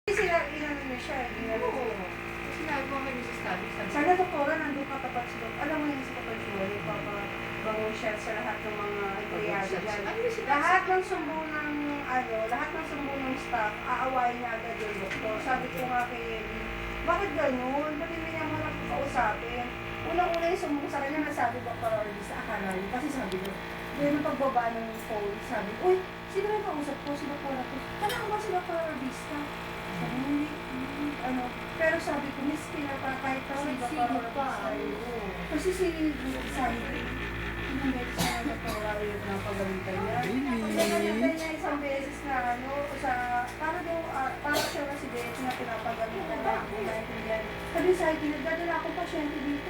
Sila, inano niya siya, ginano Oo. niya. Kasi nagawa kami sa study. Sana doktora, nandun katapat si Dok. Alam mo yun si Kapag Joy, papabango siya sa lahat ng mga empleyado dyan. Lahat ng sumbong ng, lahat ng sumbong ng staff, aawayin niya agad yung doktor. Sabi ko nga kay Eddie, bakit ganun? Ba't hindi niya mo nakakausapin? Unang-una yung sumbong sa kanya, nasabi Dr. Ortiz, akala niya. Kasi sabi ko, yun ang pagbaba ng phone, sabi ko, uy, sino yung kausap ko? Si Dr. Ortiz. Kailangan ba si Dr. Ortiz ka? Sabi ko, hindi, pero sabi ko, miss pinata kahit pa si Dr. Ortiz. Kasi si Sandy, hindi siya nagpapagawa yung napagalitan niya. Pinagalitan niya isang beses na para siya na si Beth na pinapagalitan na naintindihan. Sabi sa akin, nagdadala akong pasyente dito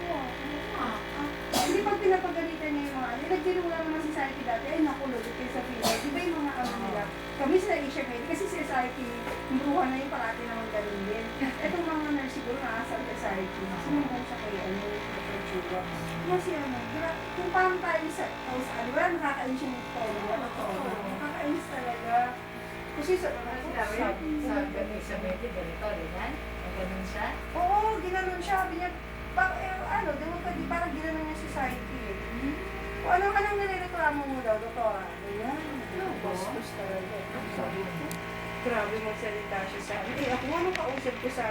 hindi pag pinapagalitan niya yung mga nagdinula naman si Saiki dati, ay nakulog kayo sa fever. Di ba yung mga nila? Kami sa Asia Med, kasi si Saiki, yung buha na yung parati naman ganun din. Etong mga nurse siguro naasal kay Saiki, sinumbong siya kay Dr. Chua. Kasi kung paano tayo sa wala nakakainis yung tono. Nakakainis talaga. Kasi sa Sa medyo ganito, ganyan? Ganun siya? oo, ginanon siya. Sabi niya, parang ginanon niya si Saiki. Kung anong nireklamo mo daw, doktora? Ayan, bastos talaga. Grabe magsalita siya sa akin. Eh, ako anong kausap ko sa